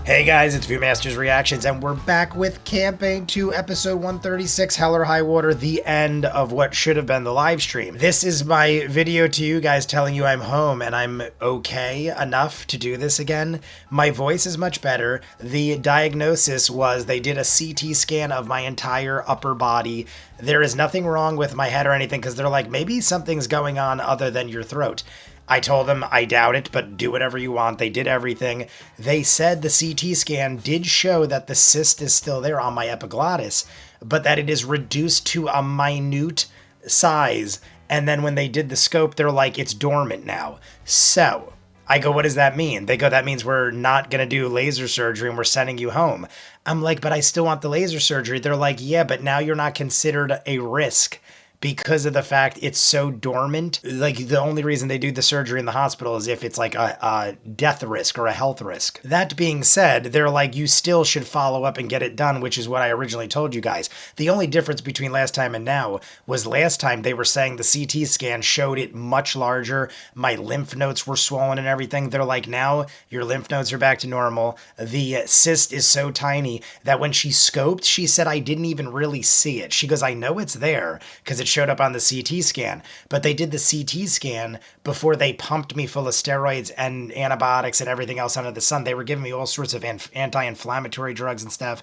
Hey guys, it's Viewmasters Reactions, and we're back with Campaign 2, Episode 136, Hell or High Water, the end of what should have been the live stream. This is my video to you guys telling you I'm home and I'm okay enough to do this again. My voice is much better. The diagnosis was they did a CT scan of my entire upper body. There is nothing wrong with my head or anything because they're like, maybe something's going on other than your throat. I told them I doubt it, but do whatever you want. They did everything. They said the CT scan did show that the cyst is still there on my epiglottis, but that it is reduced to a minute size. And then when they did the scope, they're like, it's dormant now. So I go, what does that mean? They go, that means we're not going to do laser surgery and we're sending you home. I'm like, but I still want the laser surgery. They're like, yeah, but now you're not considered a risk. Because of the fact it's so dormant. Like, the only reason they do the surgery in the hospital is if it's like a death risk or a health risk. That being said, they're like, you still should follow up and get it done, which is what I originally told you guys. The only difference between last time and now was last time they were saying the CT scan showed it much larger. My lymph nodes were swollen and everything. They're like, now your lymph nodes are back to normal. The cyst is so tiny that when she scoped, she said, I didn't even really see it. She goes, I know it's there because it showed up on the CT scan, but they did the CT scan before they pumped me full of steroids and antibiotics and everything else under the sun. They were giving me all sorts of anti-inflammatory drugs and stuff.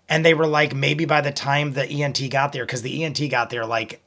And they were like, maybe by the time the ENT got there, because the ENT got there like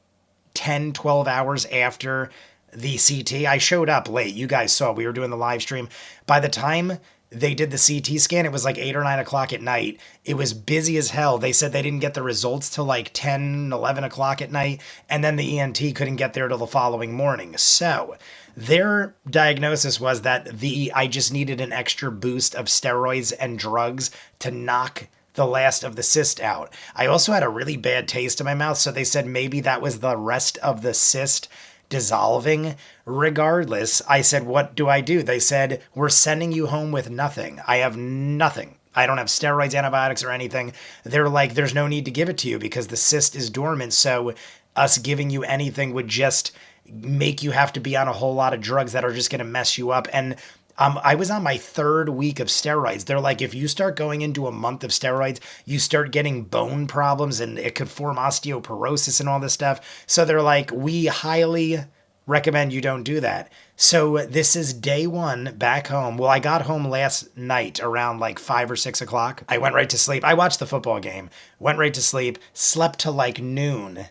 10, 12 hours after the CT. I showed up late. You guys saw we were doing the live stream. By the time they did the CT scan, it was like 8 or 9 o'clock at night. It was busy as hell. They said they didn't get the results till like 10, 11 o'clock at night, and then the ENT couldn't get there till the following morning. So their diagnosis was that I just needed an extra boost of steroids and drugs to knock the last of the cyst out. I also had a really bad taste in my mouth, so they said maybe that was the rest of the cyst dissolving. Regardless, I said, what do I do? They said, we're sending you home with nothing. I have nothing. I don't have steroids, antibiotics, or anything. They're like, there's no need to give it to you because the cyst is dormant. So us giving you anything would just make you have to be on a whole lot of drugs that are just going to mess you up. And I was on my 3rd week of steroids. They're like, if you start going into a month of steroids, you start getting bone problems and it could form osteoporosis and all this stuff. So they're like, we highly recommend you don't do that. So this is day 1 back home. Well, I got home last night around like 5 or 6 o'clock. I went right to sleep. I watched the football game, went right to sleep, slept till like noon,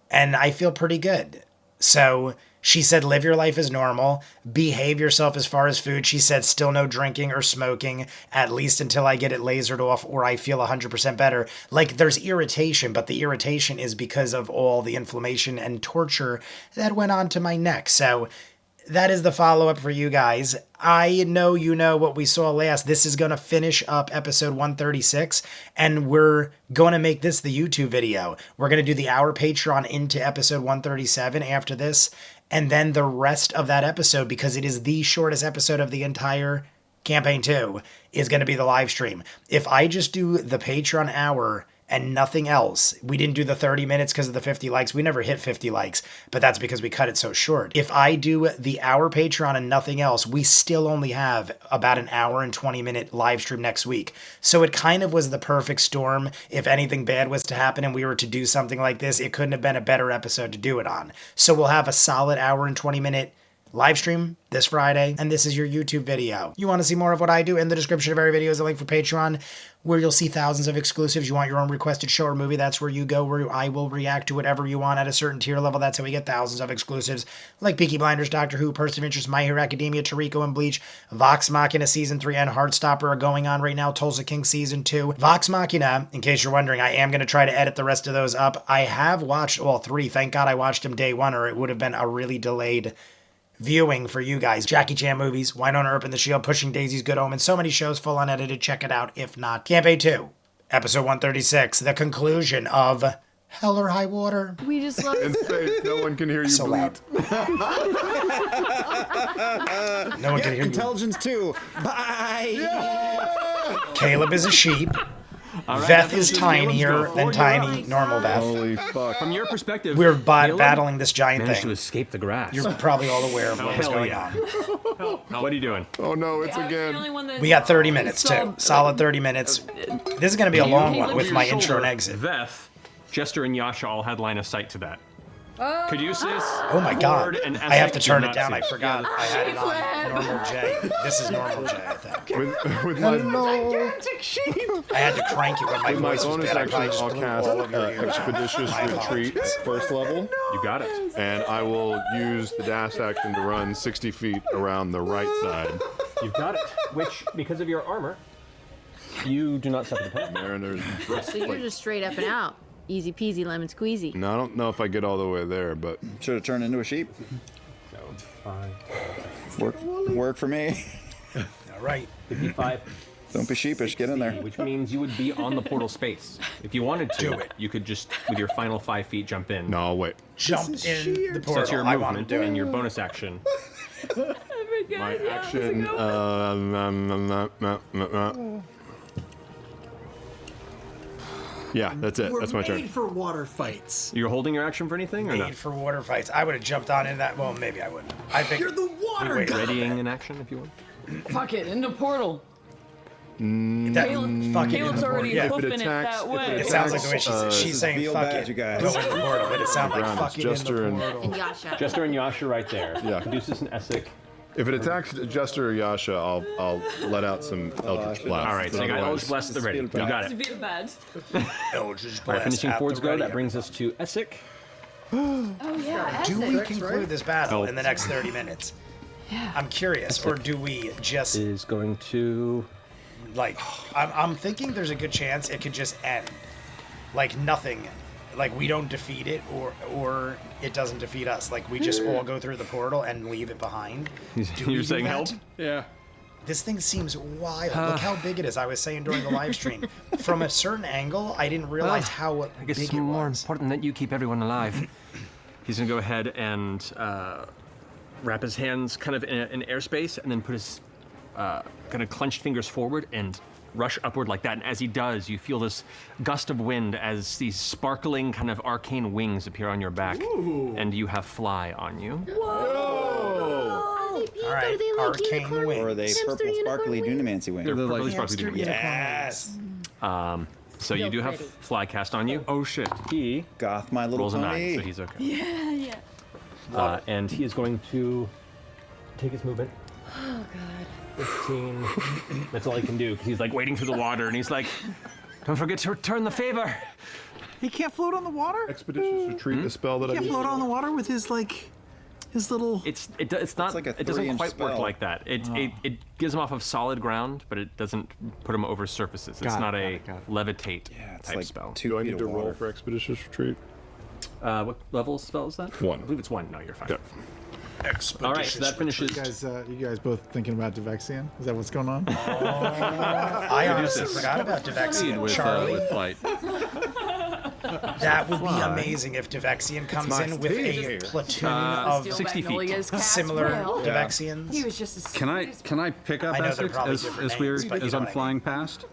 and I feel pretty good. So she said, live your life as normal, behave yourself as far as food. She said, still no drinking or smoking, at least until I get it lasered off or I feel 100% better. Like, there's irritation, but the irritation is because of all the inflammation and torture that went on to my neck. So that is the follow-up for you guys. I know you know what we saw last. This is going to finish up episode 136, and we're going to make this the YouTube video. We're going to do the hour Patreon into episode 137 after this, and then the rest of that episode, because it is the shortest episode of the entire Campaign 2, is going to be the live stream. If I just do the Patreon hour and nothing else, we didn't do the 30 minutes because of the 50 likes. We never hit 50 likes, but that's because we cut it so short. If I do the hour Patreon and nothing else, we still only have about an hour and 20-minute live stream next week. So it kind of was the perfect storm. If anything bad was to happen and we were to do something like this, it couldn't have been a better episode to do it on. So we'll have a solid hour and 20-minute live stream this Friday, and this is your YouTube video. You want to see more of what I do? In the description of every video is a link for Patreon, where you'll see thousands of exclusives. You want your own requested show or movie, that's where you go, where I will react to whatever you want at a certain tier level. That's how we get thousands of exclusives, like Peaky Blinders, Doctor Who, Person of Interest, My Hero Academia, Toriko and Bleach, Vox Machina Season 3, and Heartstopper are going on right now, Tulsa King Season 2. Vox Machina, in case you're wondering, I am going to try to edit the rest of those up. I have watched all 3. Thank God I watched them day 1, or it would have been a really delayed viewing for you guys. Jackie Chan movies, Winona Earp and the Shield, Pushing Daisies, Good Omens, so many shows full unedited. Check it out if not. Campaign 2, episode 136, the conclusion of Hell or High Water. We just love In space, no one can hear you So bleep. No one can hear you. Intelligence 2. Bye. Caleb is a sheep. Veth is tinier than tiny normal Veth. Holy fuck. From your perspective, We're Caleb battling this giant managed to thing. escape the grass. You're probably all aware of what was Hell going yeah. on. What are you doing? Oh no, it's The again. only one that We got 30 minutes too. Solid 30 minutes. This is going to be a long one with Over my your intro and shoulder, exit. Veth, Jester, and Yasha all had line of sight to that. Caduceus, Oh my god. Ford, and I have to Essex turn did it not down. see I forgot. I had it on normal J. This is normal J, I think. With my I had to crank it when my with my voice was bonus bad. I action, probably just I'll blew cast all of your ears out. Expeditious My Retreat apologies. at first level, You got it. and I will use the dash action to run 60 feet around the right side. You've got it. Which, because of your armor, you do not suffer the penalty. Mariners. So you're just straight up and out. Easy peasy lemon squeezy. No, I don't know if I get all the way there, but Should have turned into a sheep. So, 5, Work for me. All right. 55, Don't be sheepish. Get in there. which means you would be on the portal space. If you wanted to, Do it. you could just, with your final 5 feet, jump in. no, I'll wait. Jump in the portal. That's your I want to movement do it. and your bonus action. My action. Yeah, that's it. That's my We're turn. made for water fights. You're holding your action for anything or Made not? for water fights. I would have jumped on in that. Well, maybe I wouldn't. I think You're the water wait. guy. Readying an action if you want. Fuck it, in the portal. that fucking Caleb's already yeah. hoofing it attacks- that if way. It sounds like the way she's saying feel fuck bad, it. you guys. Go in the portal, but it sounds like Ground, fucking it's in Jester the and- portal. And Yasha. Jester and Yasha right there. Yeah. Caduceus and Essex. If it attacks Jester or Yasha, I'll let out some Eldritch Blast. All right, so you got Eldritch Blast at the ready. You got it. Feel bad. Eldritch All right, Blast finishing at Ford's the go, ready. that brings us to Essex. Oh yeah, Do we Essex. conclude this battle in the next 30 minutes? Yeah. I'm curious, or do we just Is going to... like? I'm thinking there's a good chance it could just end, like nothing, like we don't defeat it, or it doesn't defeat us. Like we just all go through the portal and leave it behind. Do we You're do saying that? help? Yeah. This thing seems wild. Look how big it is. I was saying during the live stream, from a certain angle, I didn't realize how I guess big it's it more was. important that you keep everyone alive. He's going to go ahead and wrap his hands kind of in airspace and then put his kind of clenched fingers forward and rush upward like that. And as he does, you feel this gust of wind as these sparkling kind of arcane wings appear on your back. And you have fly on you. Are they pink? All right, Are they like arcane unicorn? wings. Or are they Hamster purple unicorn sparkly wings? Dunamancy wings? They're like purpley sparkly Hamster duty. Yes. So you do have pretty. fly cast on you. Oh shit. He Goth, my little rolls a 9, pony. so he's okay. Yeah, yeah. And he is going to take his movement. Oh god. 15. That's all he can do because he's like wading through the water and he's like, don't forget to return the favor. He can't float on the water? Expeditious Retreat, the spell that I Can't used. float on the water with his little. It's not like a it doesn't 3-inch quite work spell. like that. It gives him off of solid ground, but it doesn't put him over surfaces. It's not a levitate Yeah, it's type like spell. 2 Do I feet need of to roll water. for Expeditious Retreat? What level spell is that? 1. I believe it's 1. No, you're fine. Yeah. All right, so that finishes. You guys both thinking about Devexian? Is that what's going on? I honestly forgot about Devexian. Charlie, flight. that would be amazing if Devexian comes my in with a stage. platoon of Steal 60 feet. Magnolia's cat's similar whale. Devexians. He was just a Can I pick up I know they're Essex probably as different we're names, but you as know I'm what I flying past?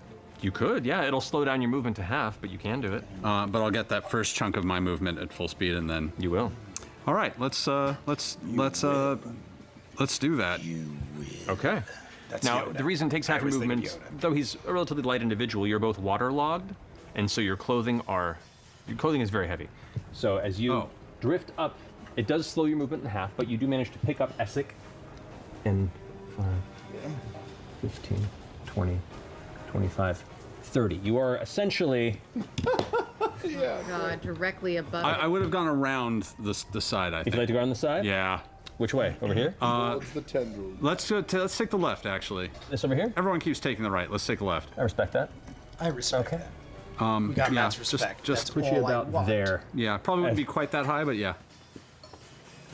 You could, yeah. It'll slow down your movement to half, but you can do it. But I'll get that first chunk of my movement at full speed, and then. You will. All right, let's do that. Okay. That's Now, Yoda. the reason it takes half I your always think of movement, Yoda. though he's a relatively light individual, you're both waterlogged, and so your clothing is very heavy. So as you drift up, it does slow your movement in half, but you do manage to pick up Essex in 5, 15, 20, 25, 30. You are essentially God, directly above. I would have gone around the side. I if think. you'd like to go on the side. Yeah. Which way? Over here? It's the tendril. Let's let's take the left. Actually, This over here? everyone keeps taking the right. Let's take the left. I respect that. I respect Okay. that. We got yeah, Matt's just- respect. just That's put all you I about want. there. Yeah, probably wouldn't be quite that high, but yeah.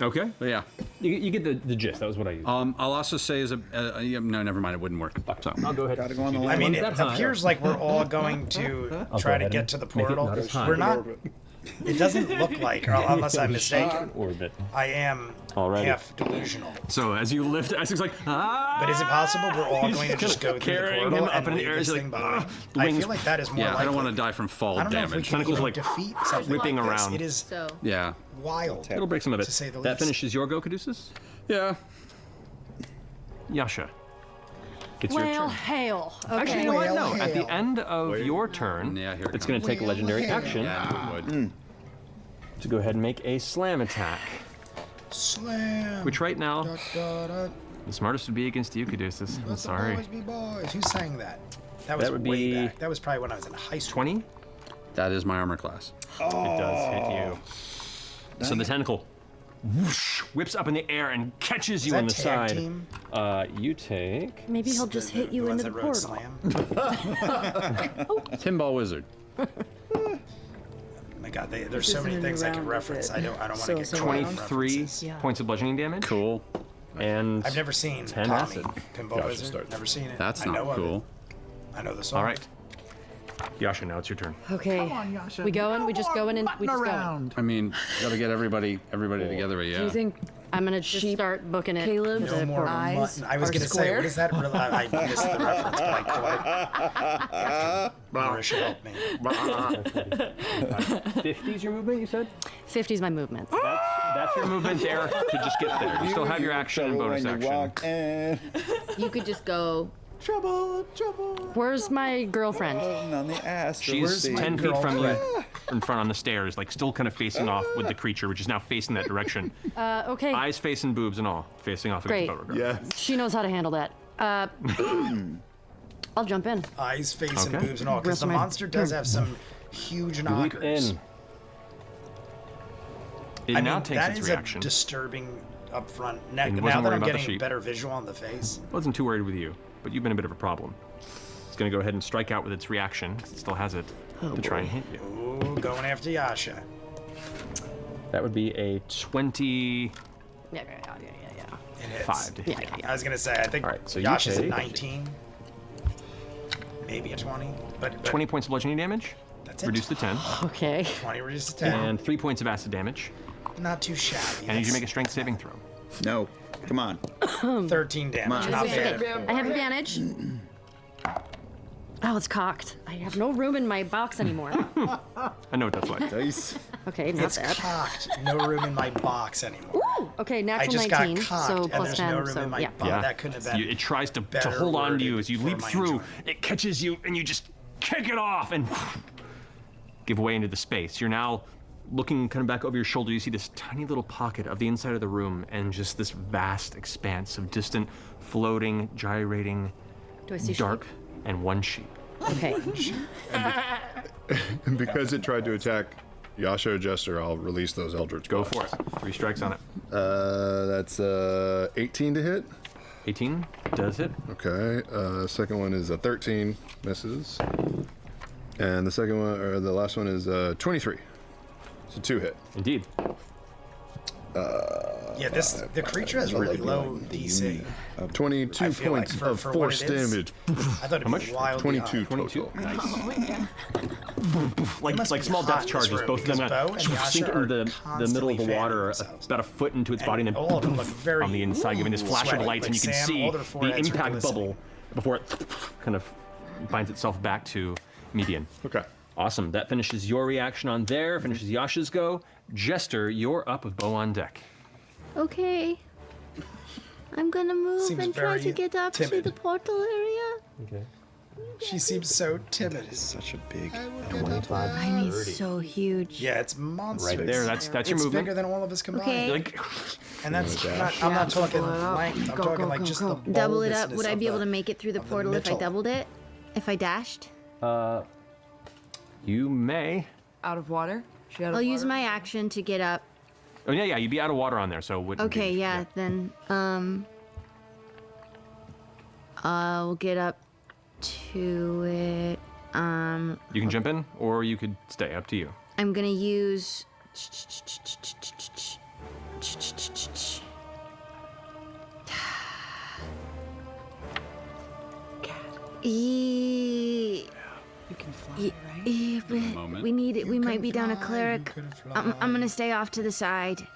Okay. But yeah. You get the gist. That was what I used. I'll also say as a no, never mind. It wouldn't work. So. I'll go ahead. Gotta go on the I line. mean, That it high. appears like we're all going to I'll try go to ahead get and to the make it portal. not as high. We're not. It doesn't look like, or unless I'm mistaken, Orbit. I am Alrighty. half delusional. So as you lift, Isaac's like, ah! But is it possible we're all going to just go through the carrying portal him up and in the leave air, this he's thing like, behind? the I wings- feel like that is more Yeah, likely. I don't want to die from fall I don't know if we damage. can Tentacles even like defeat something whipping like this. around. It is So Yeah. wild. It'll break some of it. To say the That least. finishes your go, Caduceus. Yeah. Yasha. It's your Well, turn. hail. Okay. Actually, you know what? No. Well, At the hail. end of your turn, Yeah, here it it's going to take a Well, legendary hail. action Yeah, it would. to go ahead and make a slam attack. Slam. Which right now, Da, da, da. the smartest would be against you, Caduceus. I'm Let sorry. the boys be boys. Who sang that? That was would way be- back. That was probably when I was in high school. 20? That is my armor class. It does hit you. So the tentacle whoosh, whips up in the air and catches you that on the tag side. team? You take. Maybe he'll just hit you the into ones the that portal. wrote Slam. Pinball wizard. Oh my God, there's so isn't many a things I new can round, reference. is I it? don't want to So get it's a caught in 23 references. Yeah. points of bludgeoning damage. Cool. And I've never seen 10 Tommy acid. Pinball Josh Wizard. starts. Never seen it. That's I know not of cool. it. I know the song. All right. Yasha, now it's your turn. Okay. Come on, Yasha. We going? No We just more going and we button just going. around. I mean, gotta get everybody together. Yeah. Do you think I'm gonna just start booking it? Caleb, to No the more portal? eyes mutton. I was are going to say, square. what is that? I missed the reference, but I caught it. Marisha helped me. 50's your movement, you said? 50's my movement. That's your movement there to just get there. You still have your action and bonus action. you could just go. Trouble, trouble. Where's my girlfriend? On the ass. She's Where's 10 feet from you, girlfriend? in front on the stairs, like still kind of facing off with the creature, which is now facing that direction. Okay. Eyes facing boobs and all, facing off against Great. Beauregard. Yeah. She knows how to handle that. I'll jump in. Eyes, face, and Okay. boobs and all, because Rest the of my monster does have some huge Leap knockers. in. It I now mean, takes that its is reaction. a disturbing upfront neck. And Now wasn't that worried I'm about the getting a sheep. better visual on the face. Wasn't too worried with you, but you've been a bit of a problem. It's going to go ahead and strike out with its reaction, 'cause it still has it, to try and hit you. Ooh, going after Yasha. That would be a 25 Yeah. It hits. to hit. Yeah. I was going to say, I think All right, so you Yasha's at take- 19. Maybe a 20. But 20 points of bludgeoning damage, that's it. reduce to 10, Okay. 20 reduced to 10. and 3 points of acid damage. Not too shabby. And I need you to make a strength saving throw. No. Come on. 13 damage. on. Not bad. I have advantage. Oh, it's cocked. I have no room in my box anymore. I know what that's like. Dice. Okay, not It's bad. cocked. No room in my box anymore. Okay, I natural just 19, got cocked, so and plus there's 10, no room so in my yeah. box. That couldn't have been. It tries to better hold on to worded you as you for leap my through. enjoyment. It catches you, and you just kick it off and give way into the space. You're now looking kind of back over your shoulder. You see this tiny little pocket of the inside of the room, and just this vast expanse of distant, floating, gyrating, Do I see dark, and one sheep. Okay. And because it tried to attack Yasha or Jester, I'll release those Eldritch Go Blasts. for it. 3 strikes on it. That's 18 to hit. 18 does hit. Okay. Second one is a 13, misses. And the second one, or the last one is 23. It's a 2 hit. Indeed. Yeah, the creature has really low DC. 22 I feel like points for of what force it is. damage. I thought it'd much? be wildly 22 high. 22. total. Like must like be small hot death in this charges, room, both of them because Bo and Yasha sink are into the middle of the constantly water, fanning themselves. about a foot into its body, and And then all of them look very on the inside, giving this flash sweaty. of lights, and you Like can Sam, see all their the foreheads are impact glistening. bubble before it kind of finds itself back to median. Okay. Awesome. That finishes your reaction on there. Finishes Yasha's go. Jester, you're up with Bo on deck. Okay. I'm gonna move Seems and try to very get up to timid. the portal area. Okay. She seems so timid. Such a big. Mine is so huge. Yeah, it's monstrous. Right there. That's your It's movement. bigger than all of us combined. Okay. Like, And that's not, I'm not talking length. I'm Go, talking go, like go, just go. the Double it up. boldness Would I of be able the- to make it through the of the portal if I middle. doubled it? If I dashed? you may. Out of water? She out of I'll use water? my action to get up. Oh yeah, you'd be out of water on there, so it wouldn't Okay, be, yeah, then I'll get up to it. You can jump in, or you could stay. Up to you. I'm gonna use You can fly, right? Yeah, but moment. we need it. We might be down a fly, cleric. you could I'm gonna stay off to the side.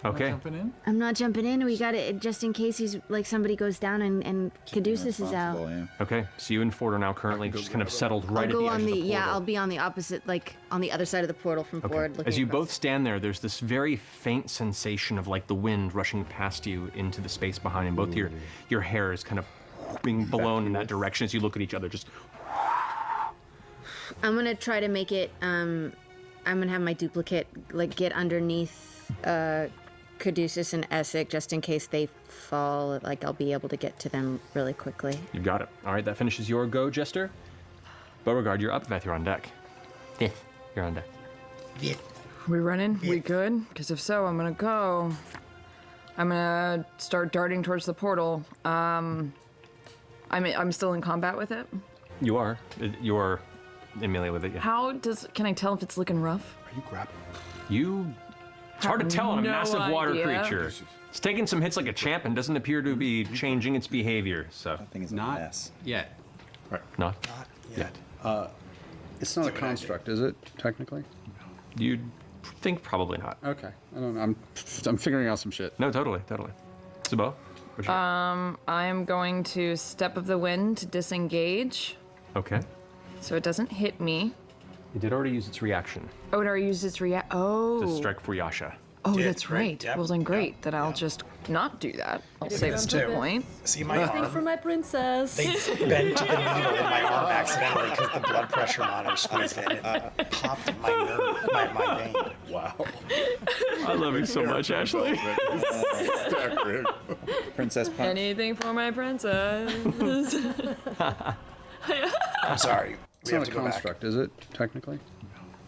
Okay. Jumping in? I'm not jumping in. We got it just in case he's like somebody goes down and Caduceus is out. Yeah. Okay. So you and Ford are now currently just kind of settled right I'll at go the edge on of the the portal. I'll be on the opposite, like on the other side of the portal from Ford. Looking As you across. both stand there, there's this very faint sensation of like the wind rushing past you into the space behind, and both your hair is kind of being blown in that direction as you look at each other. Just I'm gonna try to make it. I'm gonna have my duplicate like get underneath Caduceus and Essek just in case they fall. Like I'll be able to get to them really quickly. you got it. All right, that finishes your go, Jester. Beauregard, you're up. Veth, you're on deck. Vith, you're on deck. We running? We good? Because if so, I'm gonna go. I'm gonna start darting towards the portal. I'm still in combat with it. You are. You're in melee with it. Yeah. Can I tell if it's looking rough? Are you grappling? You. It's hard to tell on a No massive water idea. creature. It's taking some hits like a champ and doesn't appear to be changing its behavior. So That thing is a Not mess. yet. not Yet. It's not a construct, is it? Technically. You'd think probably not. Okay. I don't know. I'm figuring out some shit. No, totally. Sabo? what's your- I'm going to Step of the Wind to disengage, Okay. so it doesn't hit me. It did already use its reaction Oh, did I use its Oh. to strike for Yasha. Oh, Did, that's right, right. yep, Well, then great. yep, Then I'll yep. just not do that. I'll save this the too. point. See my arm? For my princess. They bent the needle in my arm accidentally because the blood pressure monitor squeezed in. It popped my nerve, my vein. Wow. I love you so much, Ashley. Staggering. Princess Punch. Anything for my princess. I'm sorry. It's We have not to a go back. construct, is it? Technically.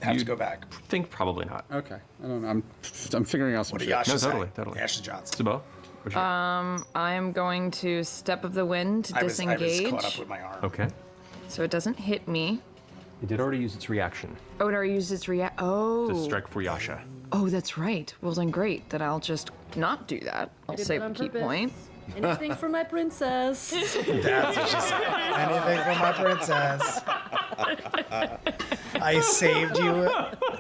Have to go back. Think probably not. Okay. I don't know. I'm figuring out some What did shit. Yasha No, say? totally. Ashley Johnson. Sabo? What's your- I'm going to Step of the Wind to I was disengage, caught up with my arm. Okay. so it doesn't hit me. It did already use its reaction Oh, did I use its to Oh. strike for Yasha. Oh, that's right. Well, then great. Then I'll just not do that. I'll save a key point. Anything for my princess. That's what she said. Anything for my princess. I saved you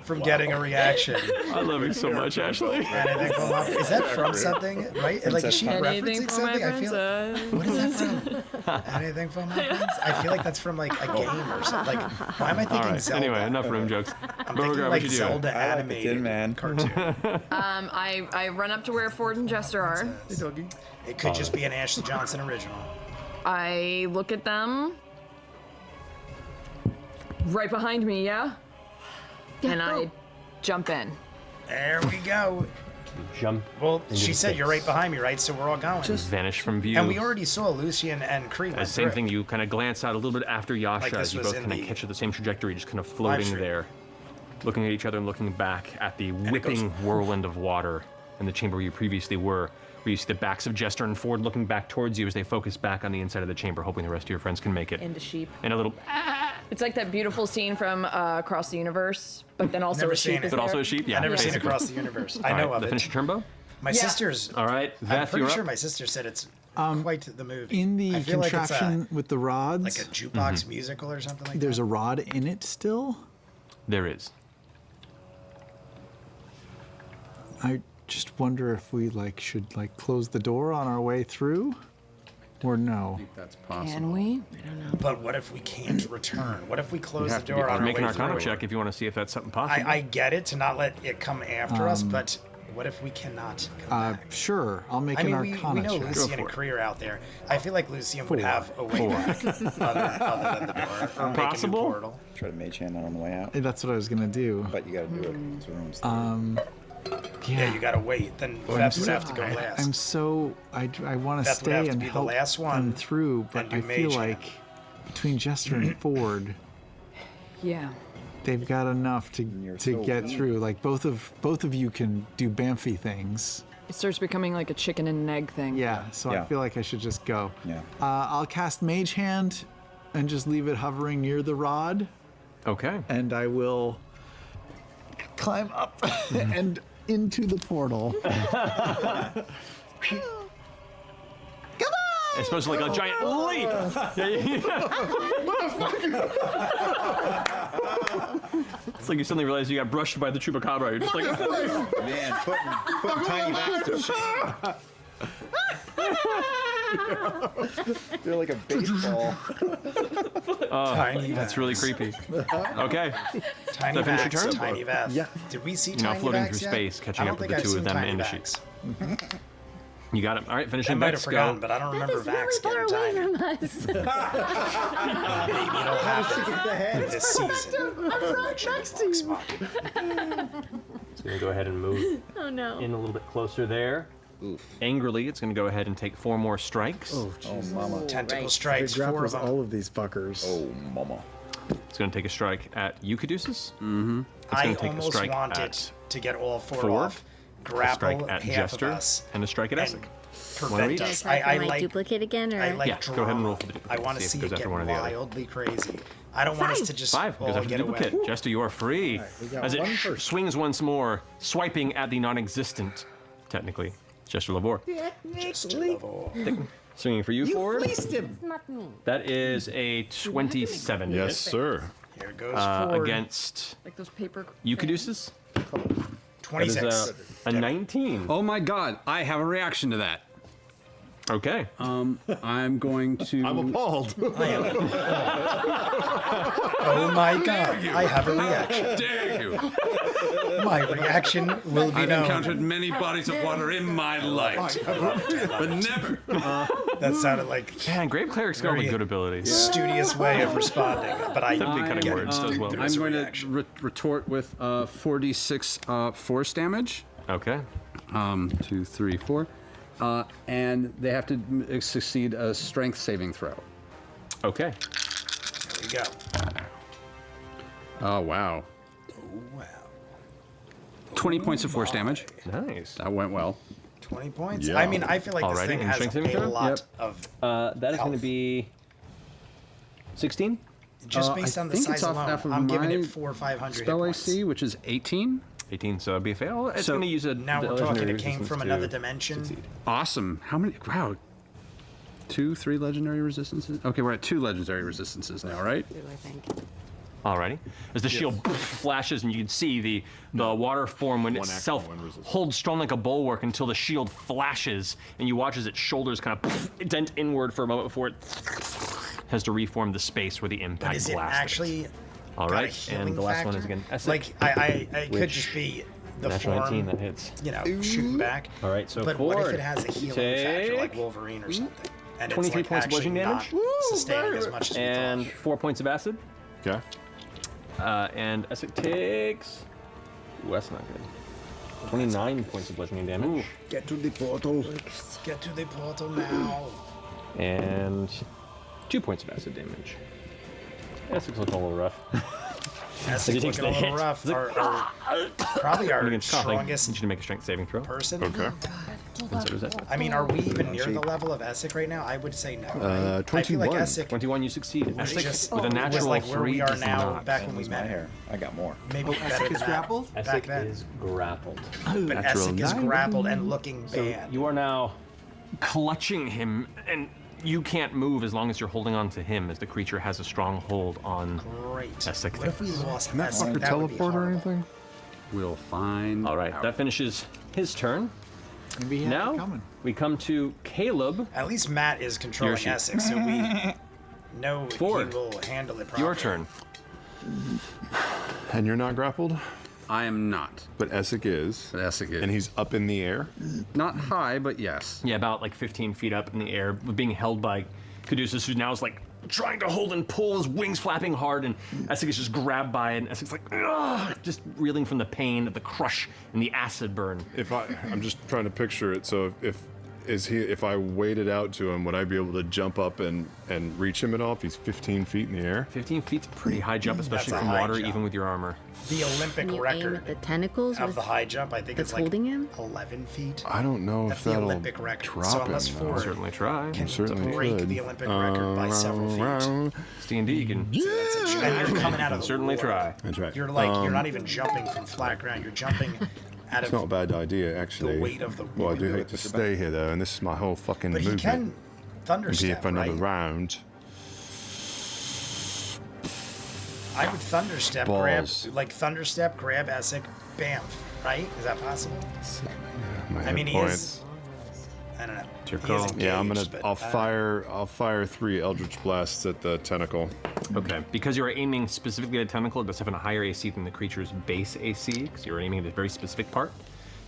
from getting a reaction. I love you so much, Ashley. Anything for my Is that from something? Right? Like, is she Anything referencing for my something? I feel. princess. What is that from? Anything for my princess? I feel like that's from like a game or something. Like, why am I All thinking right. Zelda? Anyway, enough room jokes. I'm thinking Beauregard, like what you Zelda I like the animated Tin Man. cartoon. I run up to where Ford and Jester are. It could just be an Ashley Johnson original. I look at them. Right behind me, yeah? And I jump in. There we go. Jump. Well, into she the said you're right space. behind me, right? So we're all going. Vanish from view. And we already saw Lucian and Kree. The same thing. You kind of glance out a little bit after Yasha. Like this as you was both in kind of the catch at the same trajectory, just kind of floating stream. there, looking at each other and looking back at the it goes- whipping whirlwind of water in the chamber where you previously were. Where you see the backs of Jester and Ford looking back towards you as they focus back on the inside of the chamber, hoping the rest of your friends can make it. Into sheep. And a little, It's like that beautiful scene from Across the Universe, but then also Never a seen sheep it. is but also there. a sheep. Yeah. I've never seen basically. Across the Universe. I All know right, of the it. finisher turbo. My sister's. All right, I'm Veth, pretty you're sure up. my sister said it's quite the movie. In the I feel like it's contraption with the rods, like a jukebox musical or something like there's that. a rod in it still. There is. I just wonder if we should close the door on our way through, or no. I think that's possible. Can we? But what if we can't return? What if we close the have to door be- on our Make an way Arcana through? check if you want to see if that's something possible. I get it to not let it come after us, but what if we cannot come back? Sure, I'll make I an mean, we Arcana know check. Lucian and Kree are out there. I feel like Lucian would have a way back other than the door. Or make a new Possible? portal. Try to mage hand that on the way out. That's what I was gonna do. But you gotta do it. It's the room's Yeah, you gotta wait. Then Beth would have to go last. I'm so I want to Beth would have stay to and be the help last one them through, but and do I feel mage like hand. between Jester and Ford, Yeah. they've got enough to you're to so get weak. through. Like both of you can do Bamfy things. It starts becoming like a chicken and an egg thing. Yeah, so I Yeah. feel like I should just go. Yeah. I'll cast Mage Hand and just leave it hovering near the rod, Okay. and I will climb up and into the portal. It's supposed to like a giant leap. It's like you suddenly realize you got brushed by the chupacabra. You're just like, Man, putting tiny bats to shame. They're like a baseball. Tiny that's really creepy. Okay. Tiny Did I finish your Vax, turn? Tiny Vax. Yeah. Did we see You're now Tiny floating Vax through yet? space, catching I don't up with think the I've two of seen them Tiny in the Vax. sheet. You got it. All right, I finishing might Vex, have go. forgotten, but I don't remember Vax getting tiny. from us. Maybe it'll happen this season. It's going to go ahead and move Oh no. in a little bit closer there. Angrily, it's going to go ahead and take 4 more strikes. Oh, mama. Tentacle right. strikes, it 4 of grapples them. all of these fuckers. Oh, mama. It's going to take a strike at you, Caduceus. I gonna take a almost strike want at it to get all 4 4, off. A Grapple strike at half Jester, of us. and a strike at and Essek. prevent each? us. Try for I my like duplicate again, or I like Yeah, go ahead and roll drama. for the duplicate, I want to see see if it it goes get after one or the other. wildly crazy. I don't want us to just 5 goes all after get the duplicate. away. Jester, you are free. we got As it one first. swings once more, swiping at the non-existent, technically, Jester Lavore. Just a level. Swinging for you, forward. him. That is a 27. Yes, sir. Here goes forward. Against Like those paper. you, Caduceus. That is 26. a 19. Oh my god, I have a reaction to that. Okay. I'm going to. I'm appalled. Oh my god, I have a reaction. Dare you! My reaction will be I've known. encountered many bodies of water in my life, but never. That sounded like Man, Grave Cleric's got all the Very good abilities. studious way of responding, but I That'd be cutting get words it. as well. There I'm is a going reaction. to retort with 4d6 force damage. Okay. 2, 3, 4. And they have to succeed a strength saving throw. Okay. There we go. Oh, wow. Oh wow. 20 points of force damage. Nice. That went well. 20 points. Yeah. I mean, I feel like this Alrighty, thing and has strength saving a throw? lot Yep. of That is going to Health. be 16. just based I on the think size it's off alone. half of I'm giving my it 400 or 500 hit Spell points. AC, which is 18. 18, so it'd be a fail. It's So- going to use a Now we're legendary talking. It came resistance from to another dimension. succeed. Awesome. How many? Wow. 2, 3 legendary resistances? Okay, we're at 2 legendary resistances now, right? I think. Alrighty. As the shield flashes and you can see the water form when One itself action, one resistance. holds strong like a bulwark until the shield flashes and you watch as its shoulders kind of dent inward for a moment before it has to reform the space where the But impact is it blast is. actually All got a right, healing and the last one is factor? again Essek. Like I could which- just be the Natural 19, form, that hits. you know, shooting back. All right, so but what if forward. it has a healing factor like Take Wolverine or something? And 23 it's like points of actually bludgeoning not damage. sustaining as much as we And thought. 4 points of acid. Okay. And Essek takes. Ooh, that's not good. 29 points of bludgeoning damage. Get to the portal. Get to the portal now. And 2 points of acid damage. Essek's looking a little rough. Essek he takes looking a the little hit. rough. Probably our Against coughing. I strongest need you to make a strength saving throw. person. Okay. And so does Essek. I mean, are we even near the level of Essek right now? I would say no. right? I feel 21. like Essek 21, you succeed. was Essek just with a was natural like where 3 we are does now not. back when we Lose my met. hair. I got more. Maybe better Essek than is that grappled? back Essek then. is grappled. But Natural Essek is 9. grappled and looking So bad. you are now clutching him, and you can't move as long as you're holding on to him, as the creature has a strong hold on. Great. Essek What if we thinks. lost Can that Essek? fucker That would be teleport or horrible. anything? We'll find. All right, that finishes his turn. Maybe he had it Now coming. we come to Caleb. At least Matt is controlling Your sheet. Essek, so we know Ford, he will handle it properly. Your turn. And you're not grappled? I am not. But Essek is. But Essek is. And he's up in the air? Not high, but yes. Yeah, about like 15 feet up in the air, being held by Caduceus, who now is like trying to hold and pull, his wings flapping hard, and Essek is just grabbed by it, and Essek's like, ugh, just reeling from the pain of the crush and the acid burn. I'm just trying to picture it. So if I waded out to him, would I be able to jump up and reach him at all if he's 15 feet in the air? 15 feet's a pretty high jump, especially That's a from high water, jump. even with your armor. The Olympic Can you aim record at the tentacles of with the high jump, I think that's it's like holding him? 11 feet. I don't know That's if the that'll Olympic record. drop So unless him. Ford though. Certainly try. can certainly break could. the Olympic record by several feet. It's D&D, you can And you're coming out of the certainly water. try. That's right. You're like, you're not even jumping from flat ground. You're jumping out It's not a of. bad idea, actually. weight of the Well, I do water. hate to stay here, though, and this is my whole fucking But he movement. can Thunderstep, for another right? round. I would Thunderstep, Balls. Thunderstep, grab Essek, bam, right? Is that possible? My I hit mean, he points. is. I don't know. It's your He is call. Yeah, engaged, but, I'll fire 3 Eldritch Blasts at the tentacle. Okay, because you are aiming specifically at a tentacle, it does have a higher AC than the creature's base AC, because you're aiming at a very specific part.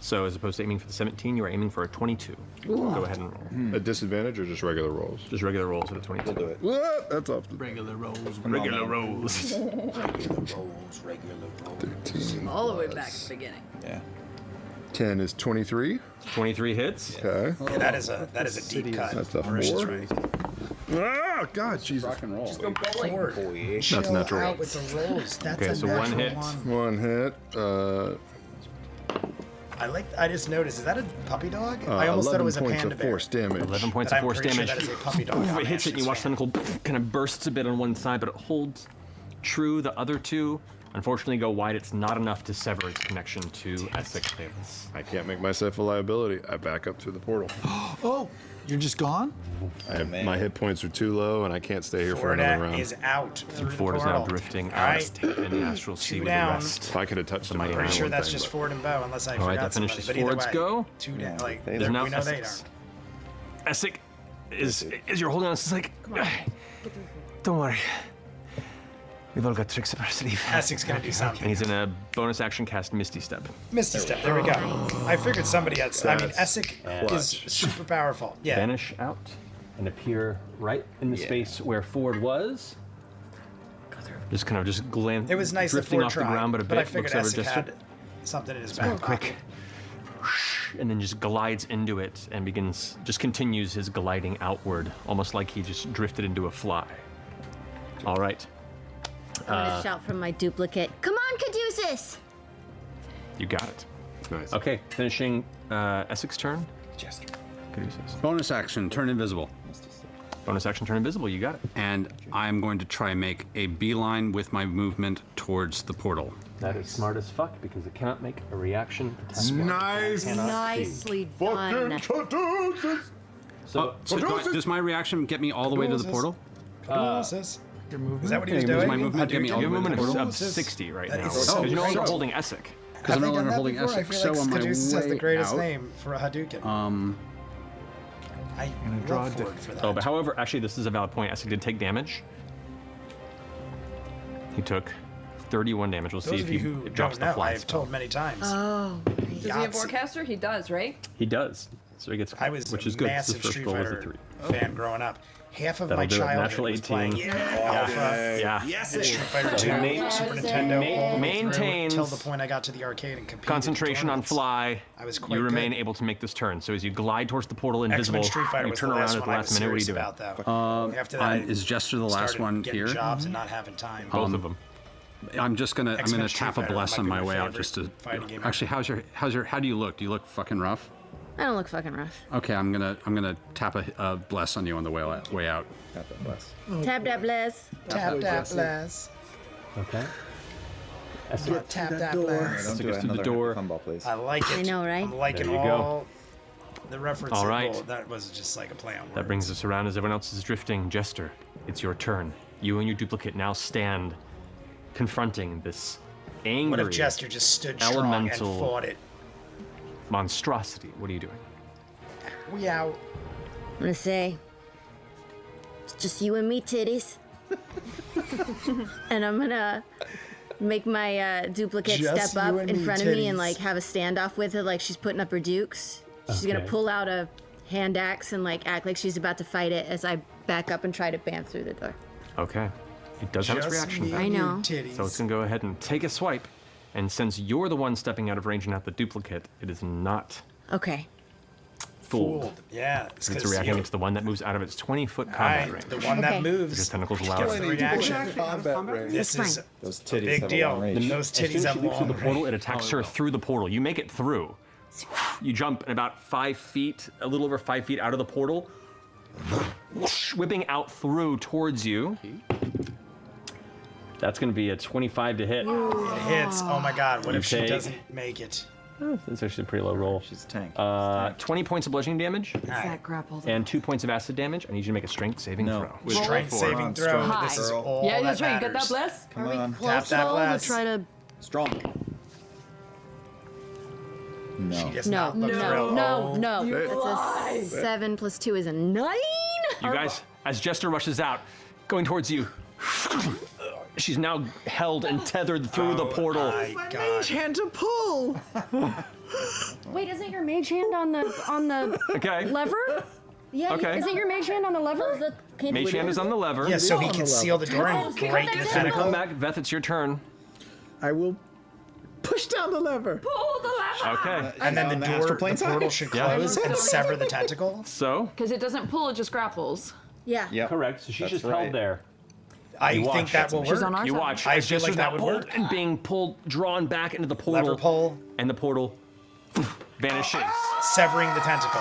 So as opposed to aiming for the 17, you are aiming for a 22. Go ahead and roll. A disadvantage or just regular rolls? Just regular rolls at a 22. We'll do it. What? That's off. Regular rolls. Regular rolls. regular rolls. All the way back to the beginning. Yeah. 10 is 23. 23 hits. Okay. Yeah, that is a deep cut. That's a Marisha's 4. right. Ah, God, Jesus. Rock and roll. Ford, Boy. chill That's natural. out with the rolls. That's Okay, a so one natural hit. one. 1 hit. I just noticed. Is that a puppy dog? I almost thought it 11 was a points panda of bear. force damage. 11 points But of I'm force pretty sure damage. that is a puppy dog. It hits it, and you watch the tentacle kind of bursts a bit on one side, but it holds true. The other two, unfortunately, go wide. It's not enough to sever its connection to Essek Davis. I can't make myself a liability. I back up through the portal. Oh, you're just gone? My hit points are too low, and I can't stay here for Ford another round. is out through Ford the is portal. now drifting All out right. in the astral sea with the down. rest. If I could have touched him, mighty I'm Pretty Pretty sure one that's thing, just but- Ford and Bo, unless I All right, forgot that finishes somebody. But either Ford's way, go. 2 down. Like, There's There's we now know they Essek. don't. Essek is you're holding on. It's like, don't worry. We've all got tricks up our sleeve. Essek's gonna do And something. he's in a bonus action cast Misty Step. Misty Step. There we go. I figured somebody had. I mean, That's Essek is super powerful. Yeah. Vanish out and appear right in the space where Ford was. Just kind of It was nice that drifting Ford off tried, the ground, but a bit I figured looks over Essek just had something in his back quick, pocket. and then just glides into it and continues his gliding outward, almost like he just drifted into a fly. All right, I'm gonna shout from my duplicate. Come on, Caduceus! you got it. Nice. Okay, finishing Essek's turn. Jester. Caduceus. Bonus action, turn invisible. Bonus action, turn invisible. You got it. And I'm going to try and make a beeline with my movement towards the portal. That is smart as fuck because it cannot make a reaction attack. Nice. Nicely done. So, Does my reaction get me all the way to the portal? Caduceus. Is that what he was Does doing? my movement get me all you the have a way to the movement portal? of 60 right That now. is Because so you're no longer great. holding Essek. Because I'm no Have they longer done holding that before? I Essek, feel so like on my Caduceus has the way greatest out, name for a Hadouken. I draw love a Ford for that. Oh, but however, actually, this is a valid point. Essek did take damage. He took 31 damage. We'll see Those if of you he who it drops don't the know, fly I've spell. told many times. Oh, Does he have Yahtzee. forecaster? He does, right? He does. So he gets, I was which is a good. massive His first Street roll was a Fighter 3. fan growing up. Half of That'll my do it. childhood Natural was 18. playing Alpha Yeah. and Street Fighter 2, Ma- Super Nintendo, all the way through maintains till the point I got to the arcade and competed. in Concentration on tournaments. fly. I was quite You remain good. able to make this turn. So as you glide towards the portal invisible, X-Men Street Fighter you was turn the around last at the one I was last minute. What are you serious doing? about, though. After that, I Is Jester the last started one getting here? jobs and not having time. Both of them. I'm gonna X-Men tap Street a Fighter bless might on be my my way out favorite just to. fighting game Actually, how do you look? Do you look fucking rough? I don't look fucking rough. Okay, I'm gonna tap a bless on you on the way out. Got that bless. Tap that bless. Tap that blast. Okay. Tap that Don't blast. do us to the another door. fun ball, please. I like it. I know, right? I'm liking There you go. all the references. All right. Well, that was just like a play on words. That brings us around as everyone else is drifting. Jester, it's your turn. You and your duplicate now stand confronting this angry What if Jester just stood strong elemental- and fought it? monstrosity. What are you doing? We out. I'm gonna say, it's just you and me, titties. And I'm gonna make my duplicate Just step up you and in me, front of me and titties. like have a standoff with her, like she's putting up her dukes. She's gonna Okay. pull out a hand axe and like act like she's about to fight it as I back up and try to bam through the door. Okay. It does have its Just reaction me back. I and you, know. Titties. So it's going to go ahead and take a swipe. And since you're the one stepping out of range and not the duplicate, it is not Okay. fooled. Fooled. Yeah. It's reacting against the one that moves out of its 20-foot combat Alright, range. the one that Okay. Because moves tentacles allow gets it. the reaction. This That's is fine. Those a titties big have a deal. long range. Those As soon titties as have you leap through the long portal, range. it attacks her through the portal. You make it through. You jump about 5 feet, a little over 5 feet out of the portal, whipping out through towards you. That's going to be a 25 to hit. It hits. Oh my god, what You if she take- doesn't make it? That's actually a pretty low roll. She's a tank. 20 points of bludgeoning damage That grappled. and 2 points of acid damage. I need you to make a strength saving No. throw. With Strength four. saving throw. Hi. This is Girl. all Yeah, that that's right. You matters. got that bless? Come Are we on. Tap close that at all to bless. try to? Strong. No. She does No, not look no, thrilled. no, no. It's a 7 plus 2 is a 9. You guys, as Jester rushes out, going towards you, she's now held and tethered through the portal. My God. Hand to pull. Wait, isn't your mage hand on the Okay. lever? Yeah, Okay. Isn't your mage hand on the lever? Mage hand is on the lever. Yeah, so he can seal the door and Okay, break okay, the okay. Come tentacle. back, Veth, it's your turn. I will push down the lever. Pull the lever! Okay. And then On the the door, astral plane the portal side? should Yeah. close and sever the tentacle. So, Because it doesn't pull, it just grapples. Yeah. Yep. correct. So she's That's just right. held there. I You think watch. that will She's on work. our You side. watch. I as feel like Jester's that now would pulled work. and being pulled, drawn back into the portal. Lever pull, And the portal vanishes severing the tentacle.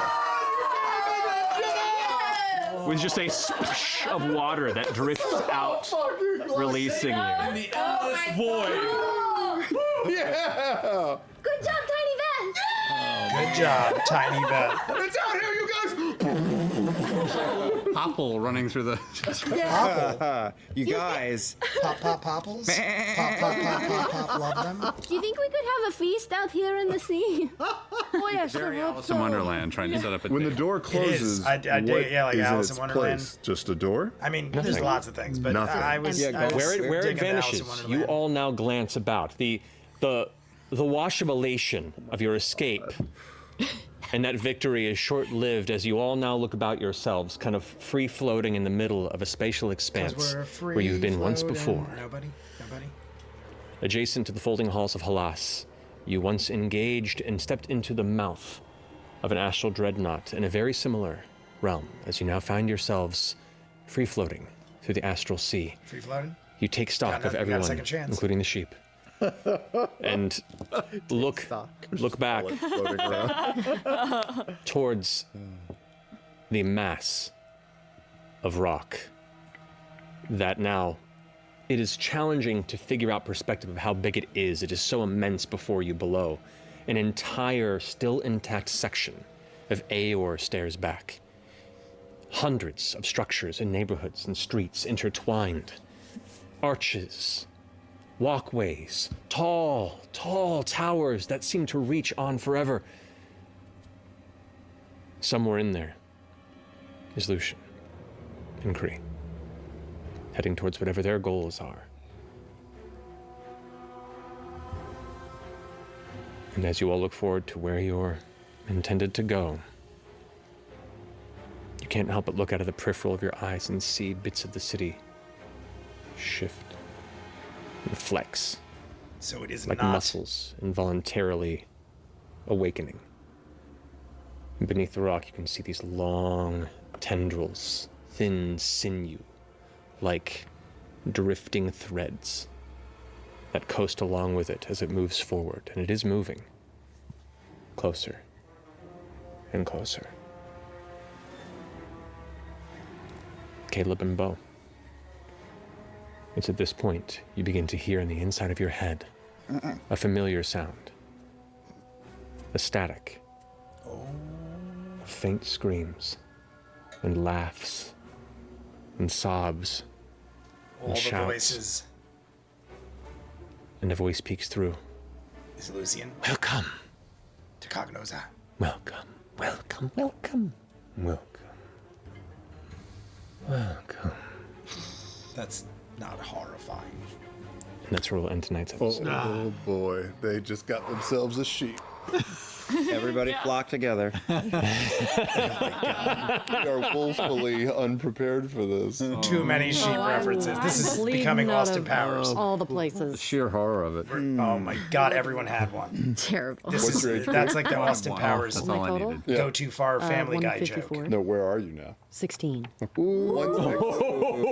with just a splash of water that drifts out, releasing you. Yeah! Good job, Tiny Beth. Good job, Tiny Beth. It's out here, you guys! Popple running through the. Popple. You guys. Pop, pop, popples. Pop, pop, pop, pop, pop. Love them. Do you think we could have a feast out here in the sea? Oh yeah, sure. Very hope Alice so. in Wonderland trying to set up a When the date. door closes, I dig what it, yeah, like is in Alice in its Wonderland. place? Just a door? I mean, there's lots of things, but Nothing. I was, Yeah, I was Where it digging the Alice in vanishes, you Wonderland. all now glance about. The wash of elation of your escape and that victory is short-lived as you all now look about yourselves, kind of free-floating in the middle of a spatial 'Cause expanse we're where you've been free once floating. before. Nobody. Adjacent to the folding halls of Halas, you once engaged and stepped into the mouth of an astral dreadnought in a very similar realm as you now find yourselves free-floating through the astral sea. Free floating. You take stock Got of nothing, we got a everyone, second chance. including the sheep, and look back Floating around. towards the mass of rock that now it is challenging to figure out perspective of how big it is. It is so immense before you below. An entire, still intact section of Aeor stares back. Hundreds of structures and neighborhoods and streets intertwined. Arches, walkways, tall, tall towers that seem to reach on forever. Somewhere in there is Lucian and Kree, heading towards whatever their goals are. And as you all look forward to where you're intended to go, you can't help but look out of the peripheral of your eyes and see bits of the city shift and flex So it is like not. muscles involuntarily awakening. And beneath the rock, you can see these long tendrils, thin sinew, like drifting threads that coast along with it as it moves forward. And it is moving closer and closer. Caleb and Bo. It's at this point you begin to hear in the inside of your head a familiar sound. A static. Faint screams and laughs and sobs All the shouts. voices. and a voice peeks through. Is Lucian Welcome, to Cognoza. welcome, welcome, welcome, welcome, welcome. That's not horrifying. And that's where we'll end tonight's episode. Oh boy, they just got themselves a sheep. Everybody flock together. We are woefully unprepared for this. Too many sheep references. This is Bleeding becoming out Austin of Powers. all the places. Sheer horror of it. Oh my god, everyone had one. Terrible. This What's your is HP? that's like the Austin Wow, Powers that's My all I total? needed. Yeah. go too far Family Guy joke. 154. No, where are you now? 16.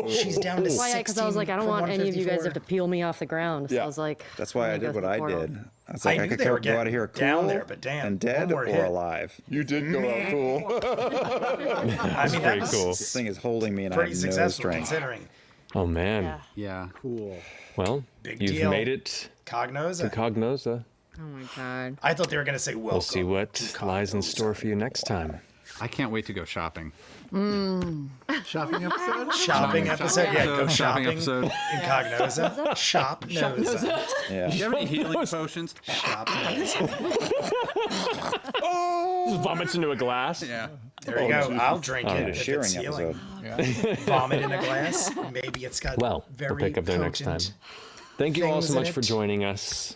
She's down to 16. Why? Because I was like, I don't from want any of you guys to have 154. to peel me off the ground. So Yeah. I was like, That's why I I'm gonna did go what I through the portal. did. I was I like, I knew could they were go out of here getting down cool there, but damn, and dead one more or hit. alive. You did go out cool. I mean, pretty that's cool. This thing is holding me and I pretty have no successful strength. considering. Oh man. Yeah. Yeah. Cool. Well, Big you've deal. made it to Cognoza. Cognoza. Oh my god. I thought they were going to say welcome. We'll see what lies in store for you next time. I can't wait to go shopping. Shopping episode? Shopping episode? Yeah, go shopping. episode. Incognosa. Shop Nosa. Yeah. Do you have any healing potions? Shop Nosa. Just vomits into a glass. Yeah. There you go. I'll drink Did it a if shearing it's healing. episode. Vomit in a glass. Maybe it's got Well, very we'll pick up there next time. potent Thank you all things so in much for it. joining us.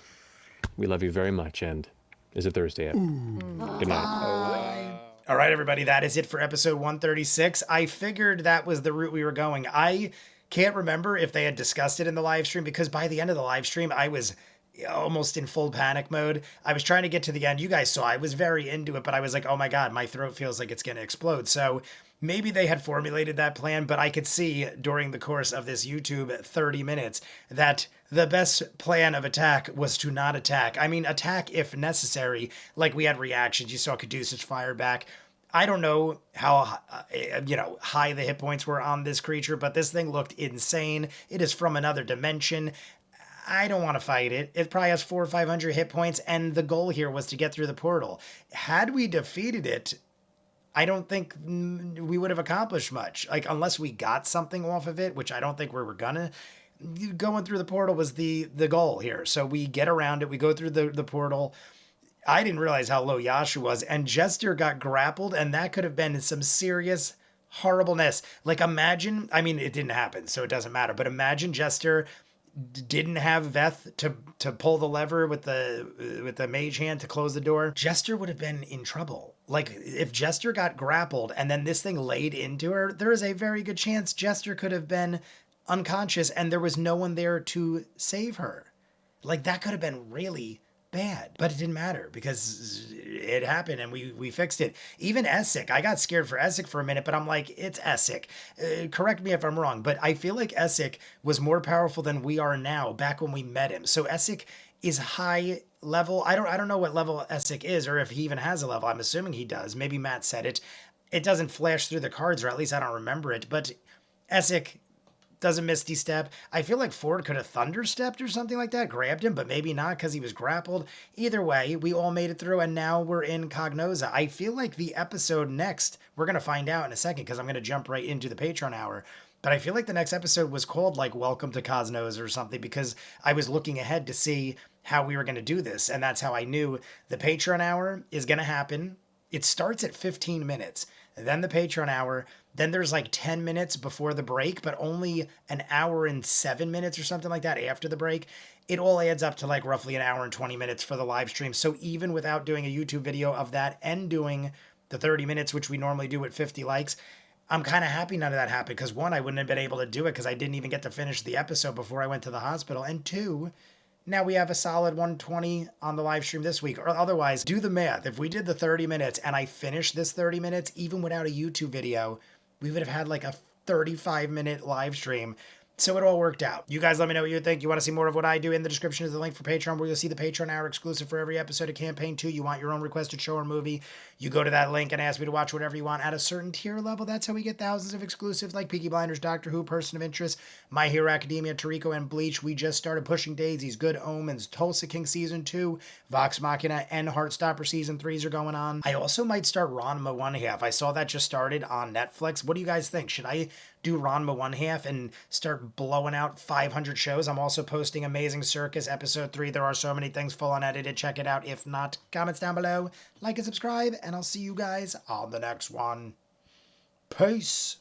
We love you very much, and is it Thursday yet? Good night. All right, everybody, that is it for episode 136. I figured that was the route we were going. I can't remember if they had discussed it in the live stream, because by the end of the live stream, I was almost in full panic mode. I was trying to get to the end. You guys saw I was very into it, but I was like, oh my God, my throat feels like it's going to explode. So maybe they had formulated that plan, but I could see during the course of this YouTube 30 minutes that the best plan of attack was to not attack. I mean, attack if necessary. Like we had reactions. You saw Caduceus fire back. I don't know how, high the hit points were on this creature, but this thing looked insane. It is from another dimension. I don't want to fight it. It probably has 400 or 500 hit points, and the goal here was to get through the portal. Had we defeated it, I don't think we would have accomplished much. Like, unless we got something off of it, which I don't think we were gonna. Going through the portal was the goal here. So we get around it. We go through the portal. I didn't realize how low Yashu was, and Jester got grappled, and that could have been some serious horribleness. Like, imagine, I mean, it didn't happen, so it doesn't matter, but imagine Jester didn't have Veth to pull the lever with the mage hand to close the door. Jester would have been in trouble. Like, if Jester got grappled and then this thing laid into her, there is a very good chance Jester could have been unconscious and there was no one there to save her. Like, that could have been really bad, but it didn't matter because it happened and we fixed it. Even Essek, I got scared for Essek for a minute, but I'm like, it's Essek. Correct me if I'm wrong, but I feel like Essek was more powerful than we are now back when we met him. So Essek is high level. I don't know what level Essek is or if he even has a level. I'm assuming he does. Maybe Matt said it. It doesn't flash through the cards, or at least I don't remember it, but Essek does a misty step. I feel like Ford could have thunder stepped or something like that, grabbed him, but maybe not because he was grappled. Either way, we all made it through, and now we're in Cognosa. I feel like the episode next, we're going to find out in a second because I'm going to jump right into the Patreon hour, but I feel like the next episode was called like Welcome to Cognosa or something because I was looking ahead to see how we were going to do this, and that's how I knew the Patreon hour is going to happen. It starts at 15 minutes, and then the Patreon hour. Then there's like 10 minutes before the break, but only an hour and 7 minutes or something like that after the break. It all adds up to like roughly an hour and 20 minutes for the live stream. So even without doing a YouTube video of that and doing the 30 minutes, which we normally do at 50 likes, I'm kind of happy none of that happened because one, I wouldn't have been able to do it because I didn't even get to finish the episode before I went to the hospital. And two, now we have a solid 120 on the live stream this week. Or otherwise, do the math. If we did the 30 minutes and I finished this 30 minutes, even without a YouTube video, we would have had like a 35-minute live stream. So it all worked out. You guys let me know what you think. You want to see more of what I do? In the description is the link for Patreon where you'll see the Patreon hour exclusive for every episode of Campaign 2. You want your own requested show or movie, you go to that link and ask me to watch whatever you want at a certain tier level. That's how we get thousands of exclusives like Peaky Blinders, Doctor Who, Person of Interest, My Hero Academia, Toriko, and Bleach. We just started Pushing Daisies, Good Omens, Tulsa King Season 2, Vox Machina, and Heartstopper Season 3s are going on. I also might start Ranma 1/2. I saw that just started on Netflix. What do you guys think? Should I do Ranma 1/2 and start blowing out 500 shows? I'm also posting Amazing Circus Episode 3. There are so many things full unedited. Check it out. If not, comments down below. Like and subscribe, and I'll see you guys on the next one. Peace.